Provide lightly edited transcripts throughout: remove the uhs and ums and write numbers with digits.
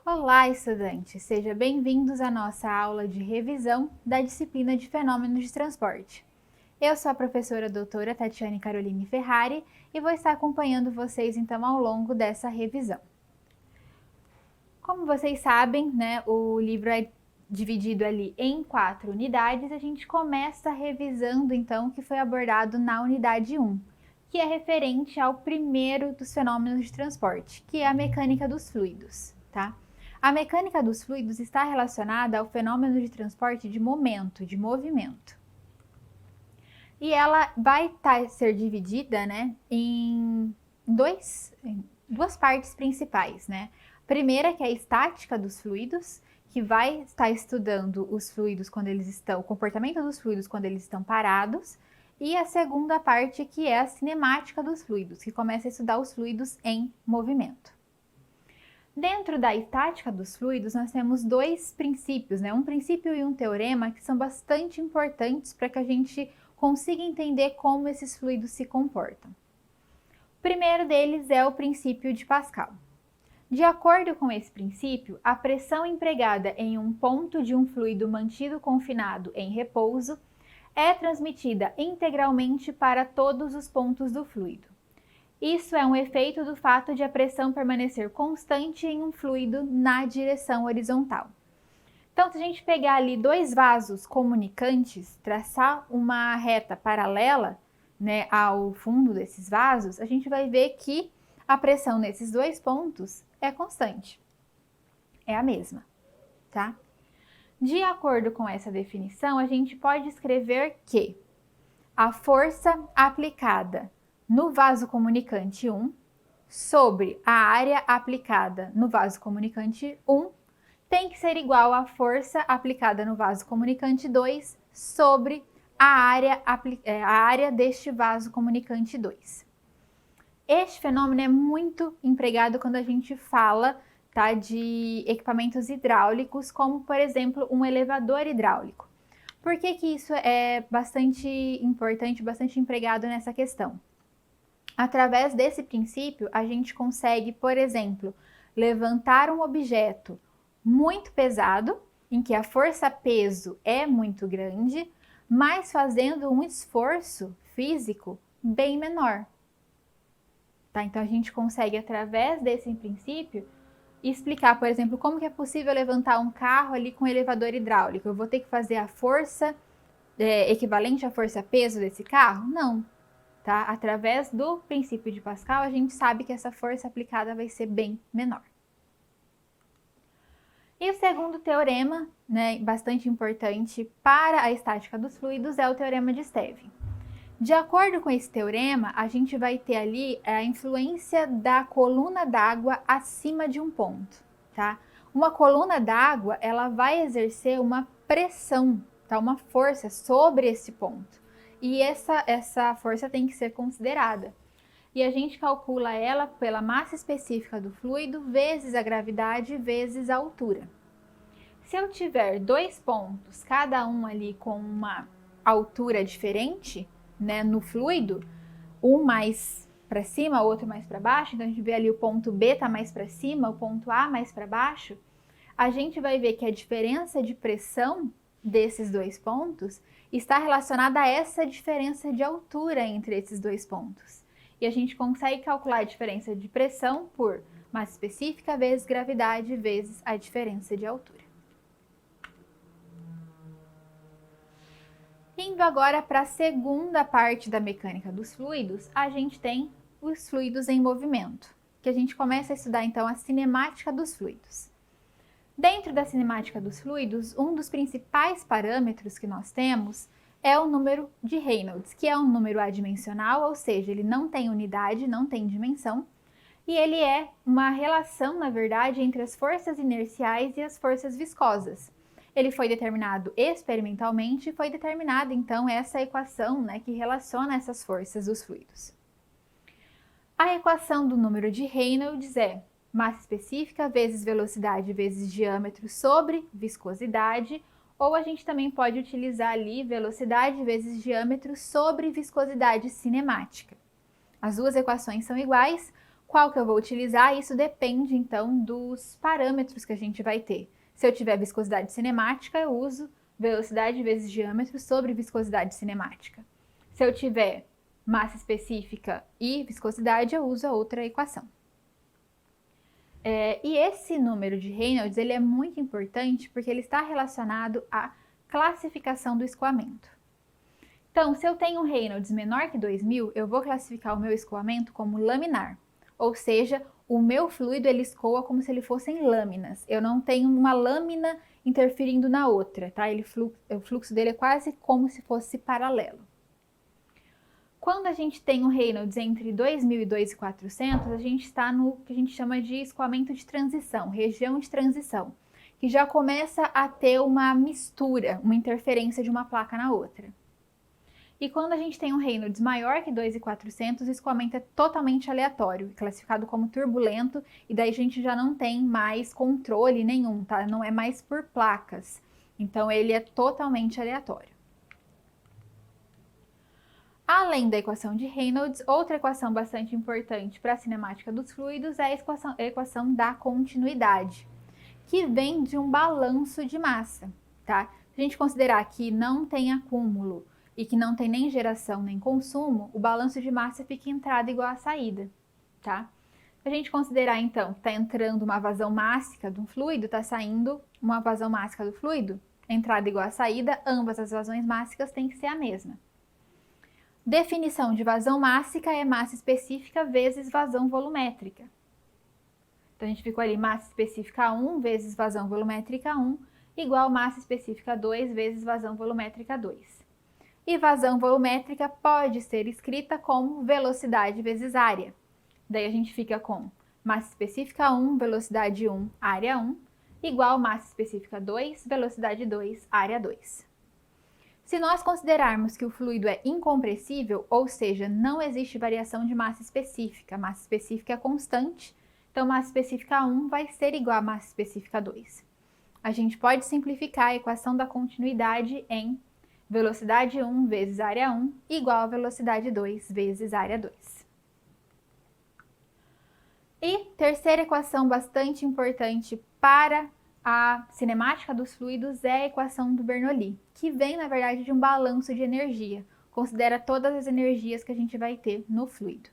Olá, estudantes! Sejam bem-vindos à nossa aula de revisão da disciplina de Fenômenos de Transporte. Eu sou a professora doutora Tatiane Caroline Ferrari e vou estar acompanhando vocês então ao longo dessa revisão. Como vocês sabem, o livro é dividido ali em 4 unidades. A gente começa revisando então o que foi abordado na unidade 1, que é referente ao primeiro dos fenômenos de transporte, que é a mecânica dos fluidos, tá? A mecânica dos fluidos está relacionada ao fenômeno de transporte de momento, de movimento. E ela vai ser dividida, em duas partes principais, Primeira, que é a estática dos fluidos, que vai estar estudando os fluidos quando eles estão, o comportamento dos fluidos quando eles estão parados. E a segunda parte, que é a cinemática dos fluidos, que começa a estudar os fluidos em movimento. Dentro da estática dos fluidos, nós temos dois princípios, um princípio e um teorema, que são bastante importantes para que a gente consiga entender como esses fluidos se comportam. O primeiro deles é o princípio de Pascal. De acordo com esse princípio, a pressão empregada em um ponto de um fluido mantido confinado em repouso é transmitida integralmente para todos os pontos do fluido. Isso é um efeito do fato de a pressão permanecer constante em um fluido na direção horizontal. Então, se a gente pegar ali dois vasos comunicantes, traçar uma reta paralela, ao fundo desses vasos, a gente vai ver que a pressão nesses dois pontos é constante, é a mesma, tá? De acordo com essa definição, a gente pode escrever que a força aplicada no vaso comunicante 1 sobre a área aplicada no vaso comunicante 1 tem que ser igual à força aplicada no vaso comunicante 2 sobre a área deste vaso comunicante 2. Este fenômeno é muito empregado quando a gente fala, de equipamentos hidráulicos, como, por exemplo, um elevador hidráulico. Por que isso é bastante importante, bastante empregado nessa questão? Através desse princípio, a gente consegue, por exemplo, levantar um objeto muito pesado, em que a força-peso é muito grande, mas fazendo um esforço físico bem menor. Tá? Então, a gente consegue, através desse princípio, explicar, por exemplo, como que é possível levantar um carro ali com elevador hidráulico. Eu vou ter que fazer a força equivalente à força-peso desse carro? Não. Tá? Através do princípio de Pascal, a gente sabe que essa força aplicada vai ser bem menor. E o segundo teorema, bastante importante para a estática dos fluidos, é o teorema de Stevin. De acordo com esse teorema, a gente vai ter ali a influência da coluna d'água acima de um ponto, tá? Uma coluna d'água, ela vai exercer uma pressão, tá? Uma força sobre esse ponto. E essa força tem que ser considerada. E a gente calcula ela pela massa específica do fluido vezes a gravidade vezes a altura. Se eu tiver dois pontos, cada um ali com uma altura diferente, no fluido, um mais para cima, outro mais para baixo, então a gente vê ali o ponto B está mais para cima, o ponto A mais para baixo, a gente vai ver que a diferença de pressão desses dois pontos está relacionada a essa diferença de altura entre esses dois pontos. E a gente consegue calcular a diferença de pressão por massa específica vezes gravidade vezes a diferença de altura. Indo agora para a segunda parte da mecânica dos fluidos, a gente tem os fluidos em movimento, que a gente começa a estudar então a cinemática dos fluidos. Dentro da cinemática dos fluidos, um dos principais parâmetros que nós temos é o número de Reynolds, que é um número adimensional, ou seja, ele não tem unidade, não tem dimensão, e ele é uma relação, na verdade, entre as forças inerciais e as forças viscosas. Ele foi determinado experimentalmente e foi determinada, então, essa equação, que relaciona essas forças dos fluidos. A equação do número de Reynolds é massa específica vezes velocidade vezes diâmetro sobre viscosidade, ou a gente também pode utilizar ali velocidade vezes diâmetro sobre viscosidade cinemática. As duas equações são iguais. Qual que eu vou utilizar? Isso depende, então, dos parâmetros que a gente vai ter. Se eu tiver viscosidade cinemática, eu uso velocidade vezes diâmetro sobre viscosidade cinemática. Se eu tiver massa específica e viscosidade, eu uso a outra equação. E esse número de Reynolds, ele é muito importante porque ele está relacionado à classificação do escoamento. Então, se eu tenho um Reynolds menor que 2000, eu vou classificar o meu escoamento como laminar. Ou seja, o meu fluido ele escoa como se ele fossem lâminas. Eu não tenho uma lâmina interferindo na outra, tá? O fluxo dele é quase como se fosse paralelo. Quando a gente tem um Reynolds entre 2000 e 2400, a gente está no que a gente chama de escoamento de transição, região de transição, que já começa a ter uma mistura, uma interferência de uma placa na outra. E quando a gente tem um Reynolds maior que 2.400, o escoamento é totalmente aleatório, classificado como turbulento, e daí a gente já não tem mais controle nenhum, tá? Não é mais por placas. Então ele é totalmente aleatório. Além da equação de Reynolds, outra equação bastante importante para a cinemática dos fluidos é a equação da continuidade, que vem de um balanço de massa, tá? Se a gente considerar que não tem acúmulo e que não tem nem geração nem consumo, o balanço de massa fica entrada igual a saída, tá? Se a gente considerar, então, que está entrando uma vazão mássica de um fluido, está saindo uma vazão mássica do fluido, entrada igual a saída, ambas as vazões mássicas têm que ser a mesma. Definição de vazão mássica é massa específica vezes vazão volumétrica. Então, a gente ficou ali massa específica 1 vezes vazão volumétrica 1 igual massa específica 2 vezes vazão volumétrica 2. E vazão volumétrica pode ser escrita como velocidade vezes área. Daí a gente fica com massa específica 1, velocidade 1, área 1, igual massa específica 2, velocidade 2, área 2. Se nós considerarmos que o fluido é incompressível, ou seja, não existe variação de massa específica é constante, então massa específica 1 vai ser igual a massa específica 2. A gente pode simplificar a equação da continuidade em velocidade 1 vezes área 1 igual a velocidade 2 vezes área 2. E terceira equação bastante importante para a cinemática dos fluidos é a equação do Bernoulli, que vem, na verdade, de um balanço de energia, considera todas as energias que a gente vai ter no fluido.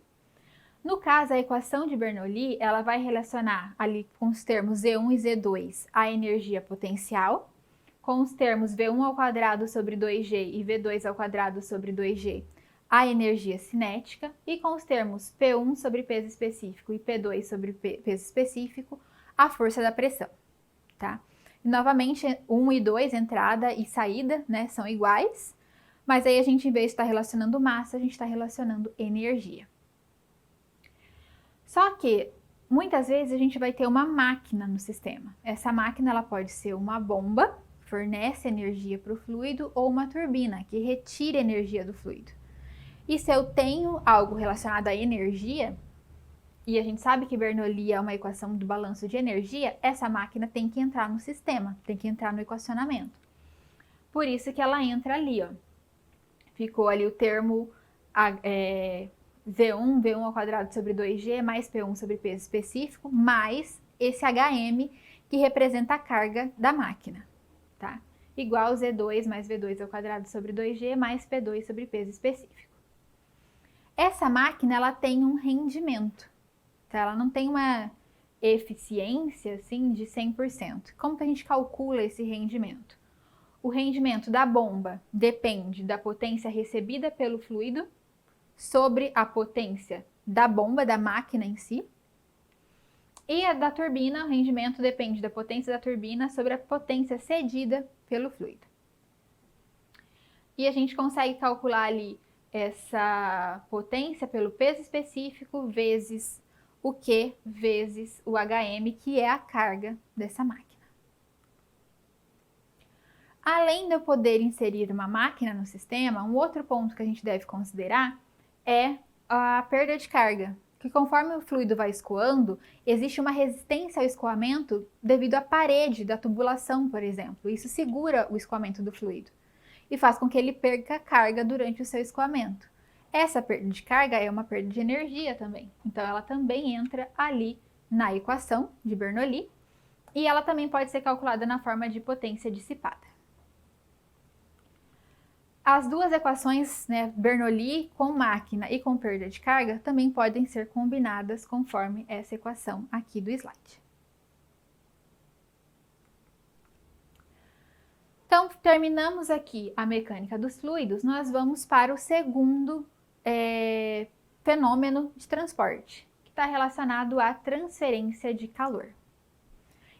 No caso, a equação de Bernoulli, ela vai relacionar ali com os termos Z1 e Z2 a energia potencial, com os termos V1 ao quadrado sobre 2G e V2 ao quadrado sobre 2G a energia cinética, e com os termos P1 sobre peso específico e P2 sobre peso específico a força da pressão. Tá? E, novamente, 1 e 2, entrada e saída, né, são iguais, mas aí a gente, em vez de estar relacionando massa, a gente está relacionando energia. Só que, muitas vezes, a gente vai ter uma máquina no sistema. Essa máquina ela pode ser uma bomba, que fornece energia para o fluido, ou uma turbina, que retira energia do fluido. E se eu tenho algo relacionado à energia, e a gente sabe que Bernoulli é uma equação do balanço de energia, essa máquina tem que entrar no sistema, tem que entrar no equacionamento. Por isso que ela entra ali, ó. Ficou ali o termo Z1, V1 ao quadrado sobre 2G, mais P1 sobre peso específico, mais esse HM, que representa a carga da máquina, tá? Igual Z2 mais V2 ao quadrado sobre 2G, mais P2 sobre peso específico. Essa máquina, ela tem um rendimento. Tá? Ela não tem uma eficiência assim, de 100%. Como que a gente calcula esse rendimento? O rendimento da bomba depende da potência recebida pelo fluido sobre a potência da bomba, da máquina em si. E a da turbina, o rendimento depende da potência da turbina sobre a potência cedida pelo fluido. E a gente consegue calcular ali essa potência pelo peso específico vezes o Q vezes o HM, que é a carga dessa máquina. Além de eu poder inserir uma máquina no sistema, um outro ponto que a gente deve considerar é a perda de carga, que conforme o fluido vai escoando, existe uma resistência ao escoamento devido à parede da tubulação, por exemplo. Isso segura o escoamento do fluido e faz com que ele perca carga durante o seu escoamento. Essa perda de carga é uma perda de energia também. Então, ela também entra ali na equação de Bernoulli e ela também pode ser calculada na forma de potência dissipada. As duas equações, né, Bernoulli com máquina e com perda de carga, também podem ser combinadas conforme essa equação aqui do slide. Então, terminamos aqui a mecânica dos fluidos, nós vamos para o segundo fenômeno de transporte, que está relacionado à transferência de calor.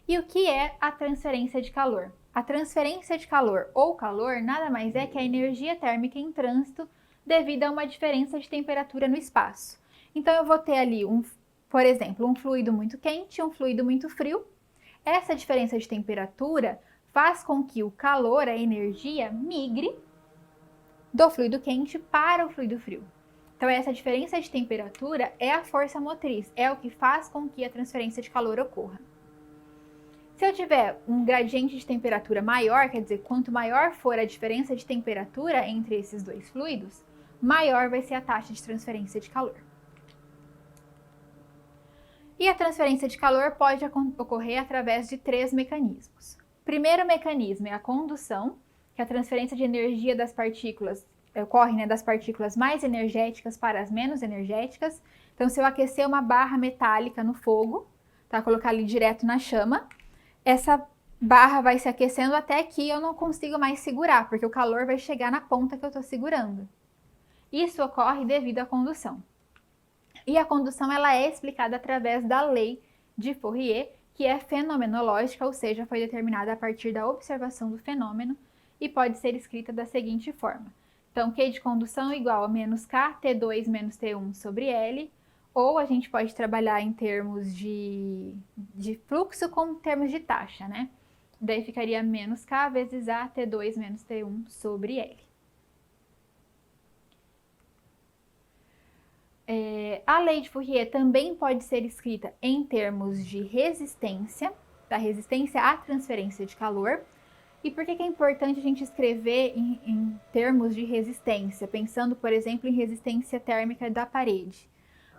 E o que é a transferência de calor? A transferência de calor ou calor nada mais é que a energia térmica em trânsito devido a uma diferença de temperatura no espaço. Então, eu vou ter ali, por exemplo, um fluido muito quente e um fluido muito frio. Essa diferença de temperatura faz com que o calor, a energia, migre do fluido quente para o fluido frio. Então, essa diferença de temperatura é a força motriz, é o que faz com que a transferência de calor ocorra. Se eu tiver um gradiente de temperatura maior, quer dizer, quanto maior for a diferença de temperatura entre esses dois fluidos, maior vai ser a taxa de transferência de calor. E a transferência de calor pode ocorrer através de 3 mecanismos. O primeiro mecanismo é a condução, que é a transferência de energia das partículas, ocorre, né, das partículas mais energéticas para as menos energéticas. Então, se eu aquecer uma barra metálica no fogo, tá, colocar ali direto na chama, essa barra vai se aquecendo até que eu não consigo mais segurar, porque o calor vai chegar na ponta que eu estou segurando. Isso ocorre devido à condução. E a condução ela é explicada através da lei de Fourier, que é fenomenológica, ou seja, foi determinada a partir da observação do fenômeno e pode ser escrita da seguinte forma. Então, Q de condução igual a menos K, T2 menos T1 sobre L, ou a gente pode trabalhar em termos de fluxo com termos de taxa, né? Daí ficaria menos K vezes A, T2 menos T1 sobre L. A lei de Fourier também pode ser escrita em termos de resistência, da resistência à transferência de calor. E por que é importante a gente escrever em termos de resistência, pensando, por exemplo, em resistência térmica da parede?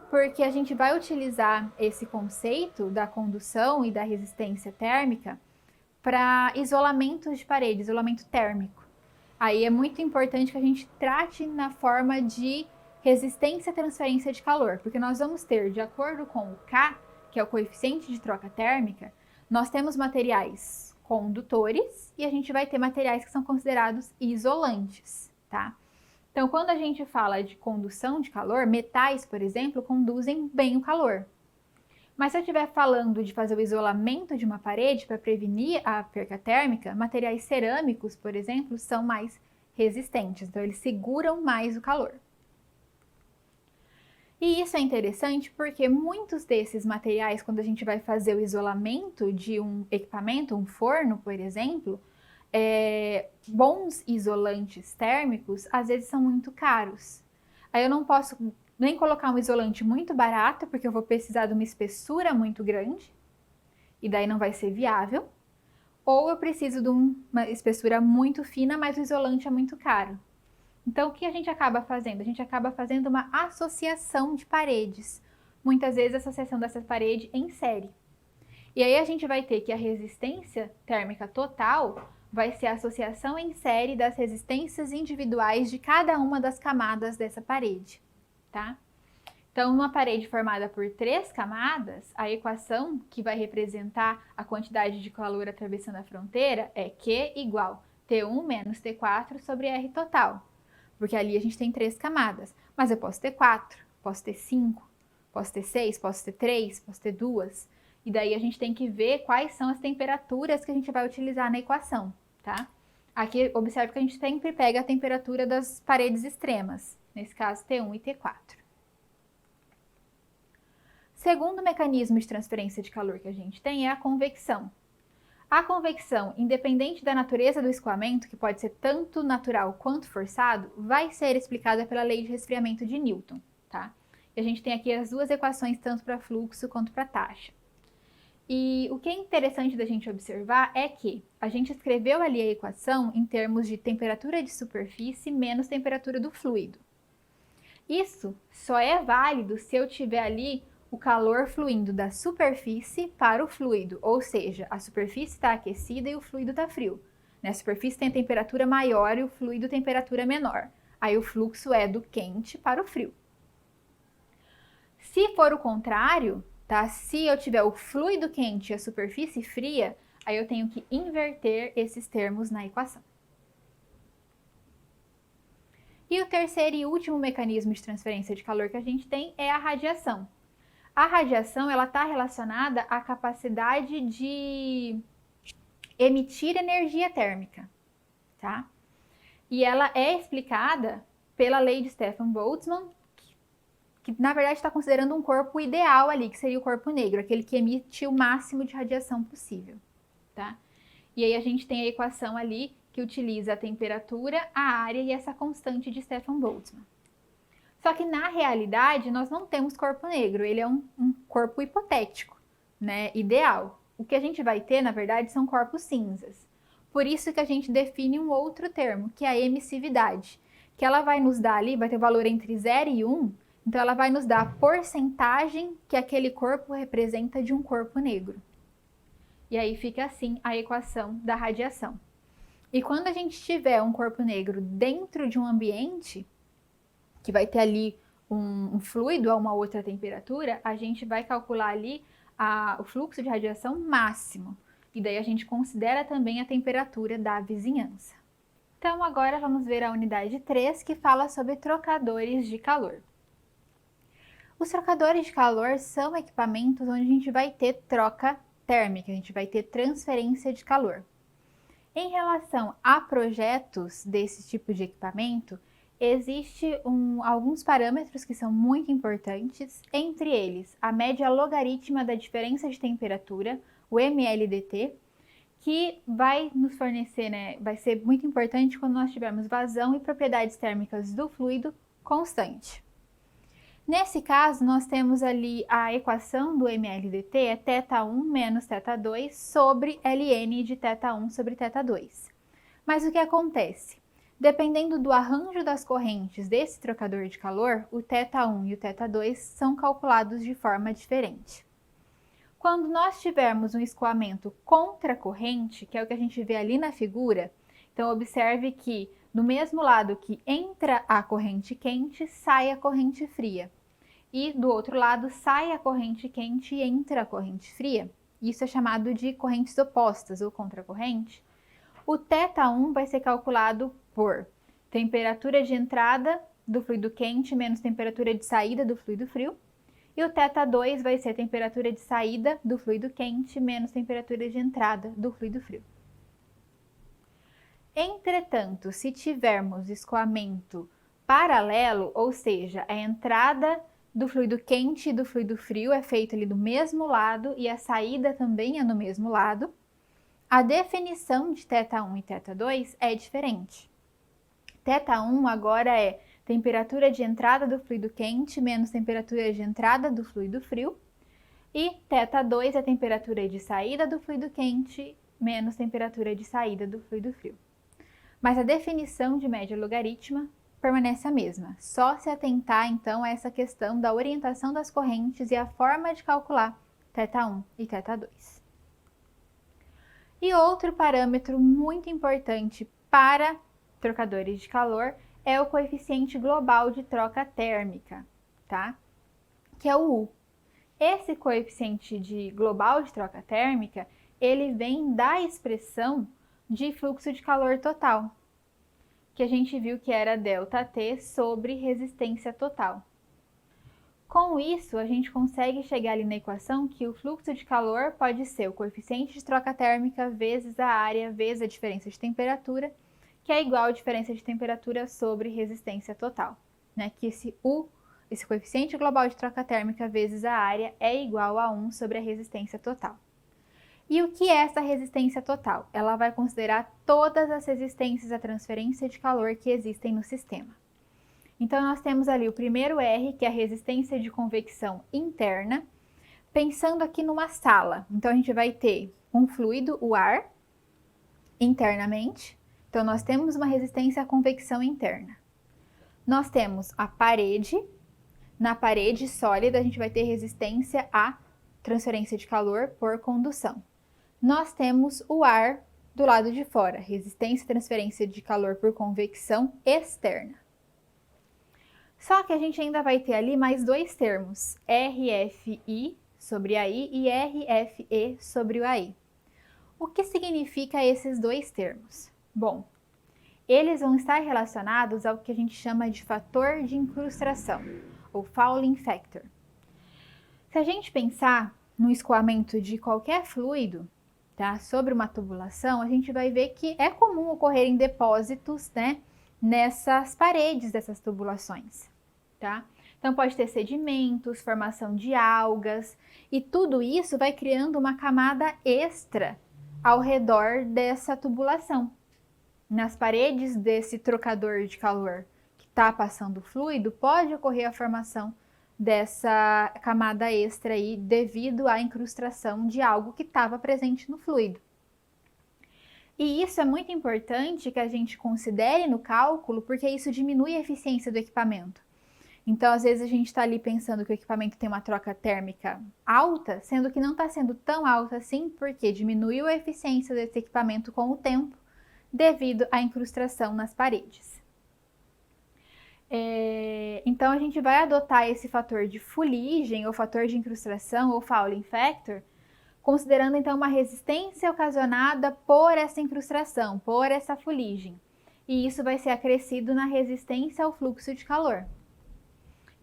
Porque a gente vai utilizar esse conceito da condução e da resistência térmica para isolamento de parede, isolamento térmico. Aí é muito importante que a gente trate na forma de resistência à transferência de calor, porque nós vamos ter, de acordo com o K, que é o coeficiente de troca térmica, nós temos materiais condutores e a gente vai ter materiais que são considerados isolantes, tá? Então, quando a gente fala de condução de calor, metais, por exemplo, conduzem bem o calor. Mas se eu estiver falando de fazer o isolamento de uma parede para prevenir a perca térmica, materiais cerâmicos, por exemplo, são mais resistentes, então eles seguram mais o calor. E isso é interessante porque muitos desses materiais, quando a gente vai fazer o isolamento de um equipamento, um forno, por exemplo, bons isolantes térmicos, às vezes são muito caros. Aí eu não posso nem colocar um isolante muito barato, porque eu vou precisar de uma espessura muito grande, e daí não vai ser viável. Ou eu preciso de uma espessura muito fina, mas o isolante é muito caro. Então, o que a gente acaba fazendo? A gente acaba fazendo uma associação de paredes. Muitas vezes, a associação dessa parede em série. E aí, a gente vai ter que a resistência térmica total vai ser a associação em série das resistências individuais de cada uma das camadas dessa parede, tá? Então, numa parede formada por 3 camadas, a equação que vai representar a quantidade de calor atravessando a fronteira é Q igual T1 menos T4 sobre R total. Porque ali a gente tem 3 camadas, mas eu posso ter 4, posso ter 5, posso ter 6, posso ter 3, posso ter 2. E daí a gente tem que ver quais são as temperaturas que a gente vai utilizar na equação, tá? Aqui, observe que a gente sempre pega a temperatura das paredes extremas, nesse caso T1 e T4. Segundo mecanismo de transferência de calor que a gente tem é a convecção. A convecção, independente da natureza do escoamento, que pode ser tanto natural quanto forçado, vai ser explicada pela lei de resfriamento de Newton, tá? E a gente tem aqui as duas equações, tanto para fluxo quanto para taxa. E o que é interessante da gente observar é que a gente escreveu ali a equação em termos de temperatura de superfície menos temperatura do fluido. Isso só é válido se eu tiver ali o calor fluindo da superfície para o fluido, ou seja, a superfície está aquecida e o fluido está frio. A superfície tem temperatura maior e o fluido temperatura menor. Aí o fluxo é do quente para o frio. Se for o contrário, tá? Se eu tiver o fluido quente e a superfície fria, aí eu tenho que inverter esses termos na equação. E o terceiro e último mecanismo de transferência de calor que a gente tem é a radiação. A radiação ela está relacionada à capacidade de emitir energia térmica, tá? E ela é explicada pela lei de Stefan Boltzmann, que na verdade está considerando um corpo ideal ali, que seria o corpo negro, aquele que emite o máximo de radiação possível, tá? E aí a gente tem a equação ali que utiliza a temperatura, a área e essa constante de Stefan Boltzmann. Só que na realidade nós não temos corpo negro, ele é um corpo hipotético, né, ideal. O que a gente vai ter, na verdade, são corpos cinzas. Por isso que a gente define um outro termo, que é a emissividade, que ela vai nos dar ali, vai ter valor entre 0 e 1, então ela vai nos dar a porcentagem que aquele corpo representa de um corpo negro. E aí fica assim a equação da radiação. E quando a gente tiver um corpo negro dentro de um ambiente, que vai ter ali um fluido a uma outra temperatura, a gente vai calcular ali o fluxo de radiação máximo. E daí a gente considera também a temperatura da vizinhança. Então agora vamos ver a unidade 3, que fala sobre trocadores de calor. Os trocadores de calor são equipamentos onde a gente vai ter troca térmica, a gente vai ter transferência de calor. Em relação a projetos desse tipo de equipamento, existe alguns parâmetros que são muito importantes, entre eles a média logarítmica da diferença de temperatura, o MLDT, que vai nos fornecer, né, vai ser muito importante quando nós tivermos vazão e propriedades térmicas do fluido constante. Nesse caso, nós temos ali a equação do MLDT, é θ1 menos θ2 sobre Ln de θ1 sobre θ2. Mas o que acontece? Dependendo do arranjo das correntes desse trocador de calor, o θ1 e o θ2 são calculados de forma diferente. Quando nós tivermos um escoamento contracorrente, que é o que a gente vê ali na figura, então observe que do mesmo lado que entra a corrente quente, sai a corrente fria. E do outro lado sai a corrente quente e entra a corrente fria. Isso é chamado de correntes opostas ou contracorrente. O θ1 vai ser calculado por temperatura de entrada do fluido quente menos temperatura de saída do fluido frio. E o θ2 vai ser temperatura de saída do fluido quente menos temperatura de entrada do fluido frio. Entretanto, se tivermos escoamento paralelo, ou seja, a entrada do fluido quente e do fluido frio é feito ali do mesmo lado e a saída também é no mesmo lado, a definição de θ1 e θ2 é diferente. θ1 agora é temperatura de entrada do fluido quente menos temperatura de entrada do fluido frio, e θ2 é temperatura de saída do fluido quente menos temperatura de saída do fluido frio. Mas a definição de média logarítmica permanece a mesma, só se atentar então a essa questão da orientação das correntes e a forma de calcular θ1 e θ2. E outro parâmetro muito importante para trocadores de calor é o coeficiente global de troca térmica, tá? Que é o U. Esse coeficiente global de troca térmica, ele vem da expressão de fluxo de calor total, que a gente viu que era ΔT sobre resistência total. Com isso, a gente consegue chegar ali na equação que o fluxo de calor pode ser o coeficiente de troca térmica vezes a área vezes a diferença de temperatura, que é igual a diferença de temperatura sobre resistência total, né? Que esse coeficiente global de troca térmica vezes a área é igual a 1 sobre a resistência total. E o que é essa resistência total? Ela vai considerar todas as resistências à transferência de calor que existem no sistema. Então, nós temos ali o primeiro R, que é a resistência de convecção interna, pensando aqui numa sala. Então, a gente vai ter um fluido, o ar, internamente. Então, nós temos uma resistência à convecção interna. nós temos a parede. Na parede sólida, a gente vai ter resistência à transferência de calor por condução. Nós temos o ar do lado de fora, resistência à transferência de calor por convecção externa. Só que a gente ainda vai ter ali mais dois termos, RFI sobre AI e RFE sobre o AI. O que significa esses dois termos? Bom, eles vão estar relacionados ao que a gente chama de fator de incrustação, ou fouling factor. Se a gente pensar no escoamento de qualquer fluido, tá, sobre uma tubulação, a gente vai ver que é comum ocorrerem depósitos, né, nessas paredes dessas tubulações, tá? Então pode ter sedimentos, formação de algas, e tudo isso vai criando uma camada extra ao redor dessa tubulação. Nas paredes desse trocador de calor que está passando fluido, pode ocorrer a formação dessa camada extra aí devido à incrustação de algo que estava presente no fluido. E isso é muito importante que a gente considere no cálculo, porque isso diminui a eficiência do equipamento. Então, às vezes a gente está ali pensando que o equipamento tem uma troca térmica alta, sendo que não está sendo tão alta assim, porque diminuiu a eficiência desse equipamento com o tempo, devido à incrustação nas paredes. Então, a gente vai adotar esse fator de fuligem, ou fator de incrustação, ou fouling factor, considerando então uma resistência ocasionada por essa incrustação, por essa fuligem. E isso vai ser acrescido na resistência ao fluxo de calor.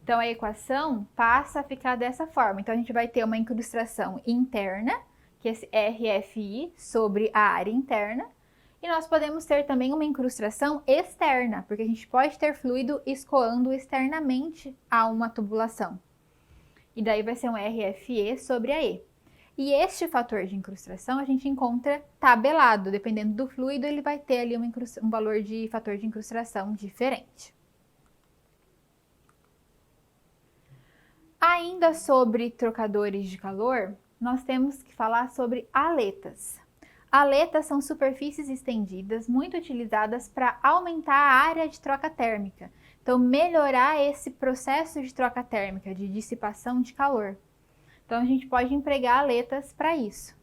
Então, a equação passa a ficar dessa forma. Então, a gente vai ter uma incrustação interna, que é esse RFI, sobre a área interna. E nós podemos ter também uma incrustação externa, porque a gente pode ter fluido escoando externamente a uma tubulação. E daí vai ser um RFE sobre a E. E este fator de incrustação a gente encontra tabelado. Dependendo do fluido, ele vai ter ali um valor de fator de incrustação diferente. Ainda sobre trocadores de calor, nós temos que falar sobre aletas. Aletas são superfícies estendidas muito utilizadas para aumentar a área de troca térmica. Então, melhorar esse processo de troca térmica, de dissipação de calor. Então, a gente pode empregar aletas para isso.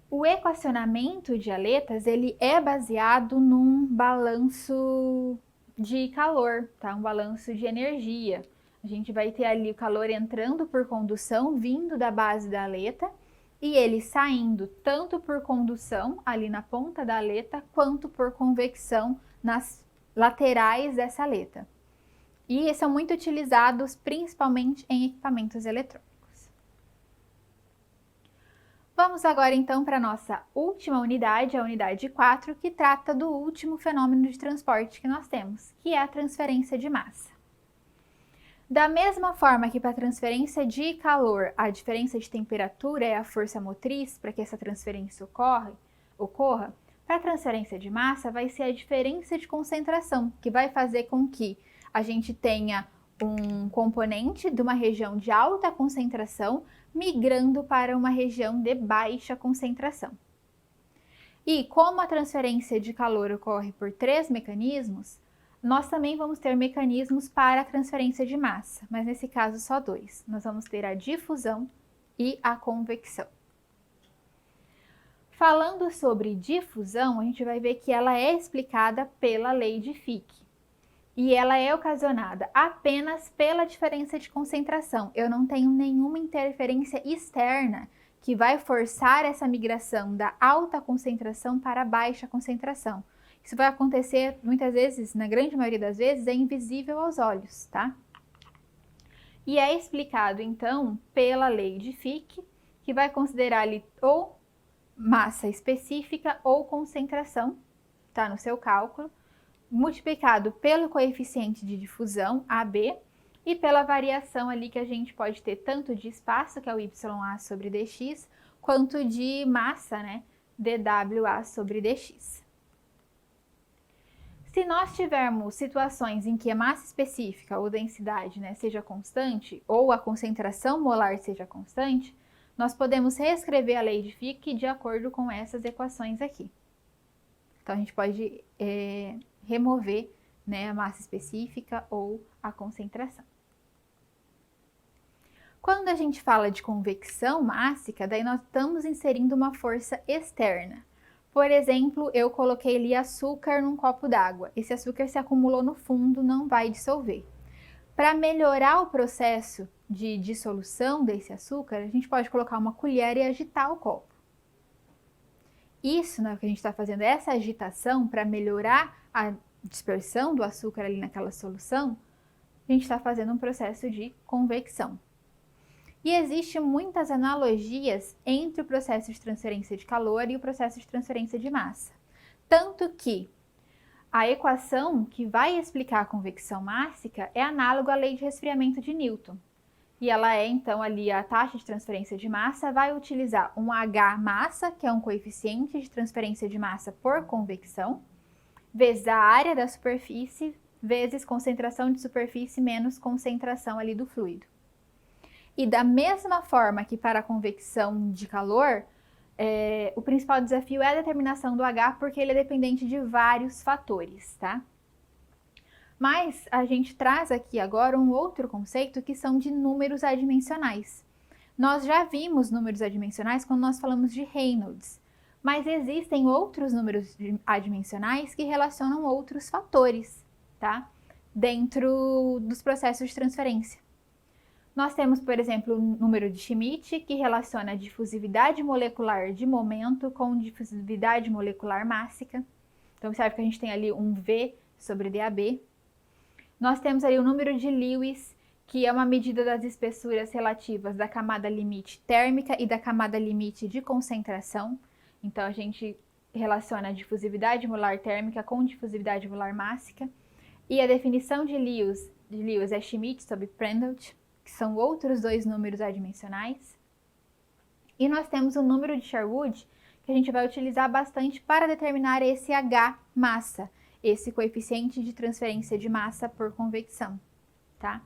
O equacionamento de aletas, ele é baseado num balanço de calor, tá? Um balanço de energia. A gente vai ter ali o calor entrando por condução, vindo da base da aleta, e ele saindo tanto por condução, ali na ponta da aleta, quanto por convecção nas laterais dessa aleta. E são muito utilizados principalmente em equipamentos eletrônicos. Vamos agora então para a nossa última unidade, a unidade 4, que trata do último fenômeno de transporte que nós temos, que é a transferência de massa. Da mesma forma que para a transferência de calor, a diferença de temperatura é a força motriz para que essa transferência ocorra, para a transferência de massa vai ser a diferença de concentração, que vai fazer com que a gente tenha um componente de uma região de alta concentração migrando para uma região de baixa concentração. E como a transferência de calor ocorre por 3 mecanismos, nós também vamos ter mecanismos para a transferência de massa, mas nesse caso só 2. Nós vamos ter a difusão e a convecção. Falando sobre difusão, a gente vai ver que ela é explicada pela lei de Fick. E ela é ocasionada apenas pela diferença de concentração. Eu não tenho nenhuma interferência externa que vai forçar essa migração da alta concentração para a baixa concentração. Isso vai acontecer muitas vezes, na grande maioria das vezes, é invisível aos olhos, tá? E é explicado, então, pela lei de Fick, que vai considerar ali ou massa específica ou concentração, tá? No seu cálculo, multiplicado pelo coeficiente de difusão, AB, e pela variação ali que a gente pode ter tanto de espaço, que é o YA sobre dx, quanto de massa, né? dWA sobre dx. Se nós tivermos situações em que a massa específica ou densidade, né, seja constante, ou a concentração molar seja constante, nós podemos reescrever a lei de Fick de acordo com essas equações aqui. Então, a gente pode remover né, a massa específica ou a concentração. Quando a gente fala de convecção mássica, daí nós estamos inserindo uma força externa. Por exemplo, eu coloquei ali açúcar num copo d'água. Esse açúcar se acumulou no fundo, não vai dissolver. Para melhorar o processo de dissolução desse açúcar, a gente pode colocar uma colher e agitar o copo. Isso, né, que a gente está fazendo, essa agitação para melhorar a dispersão do açúcar ali naquela solução, a gente está fazendo um processo de convecção. E existem muitas analogias entre o processo de transferência de calor e o processo de transferência de massa. Tanto que a equação que vai explicar a convecção mássica é análoga à lei de resfriamento de Newton. E ela é, então, ali a taxa de transferência de massa vai utilizar um H massa, que é um coeficiente de transferência de massa por convecção, vezes a área da superfície, vezes concentração de superfície menos concentração ali do fluido. E da mesma forma que para a convecção de calor, o principal desafio é a determinação do H, porque ele é dependente de vários fatores, tá? Mas a gente traz aqui agora um outro conceito que são de números adimensionais. Nós já vimos números adimensionais quando nós falamos de Reynolds, mas existem outros números adimensionais que relacionam outros fatores, tá? Dentro dos processos de transferência. Nós temos, por exemplo, o número de Schmidt, que relaciona a difusividade molecular de momento com difusividade molecular mássica. Então, observe que a gente tem ali um V sobre DAB. Nós temos ali o número de Lewis, que é uma medida das espessuras relativas da camada limite térmica e da camada limite de concentração. Então, a gente relaciona a difusividade molar térmica com difusividade molar mássica. E a definição de Lewis é Schmidt sobre Prandtl, que são outros dois números adimensionais. E nós temos o número de Sherwood, que a gente vai utilizar bastante para determinar esse H massa, esse coeficiente de transferência de massa por convecção, tá?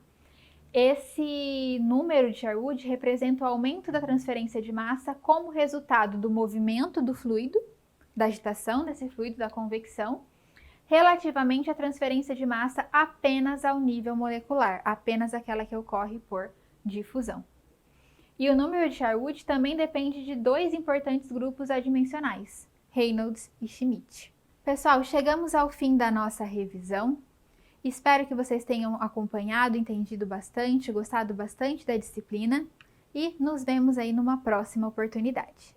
Esse número de Sherwood representa o aumento da transferência de massa como resultado do movimento do fluido, da agitação desse fluido, da convecção, relativamente à transferência de massa apenas ao nível molecular, apenas aquela que ocorre por difusão. E o número de Sherwood também depende de dois importantes grupos adimensionais, Reynolds e Schmidt. Pessoal, chegamos ao fim da nossa revisão. Espero que vocês tenham acompanhado, entendido bastante, gostado bastante da disciplina e nos vemos aí numa próxima oportunidade.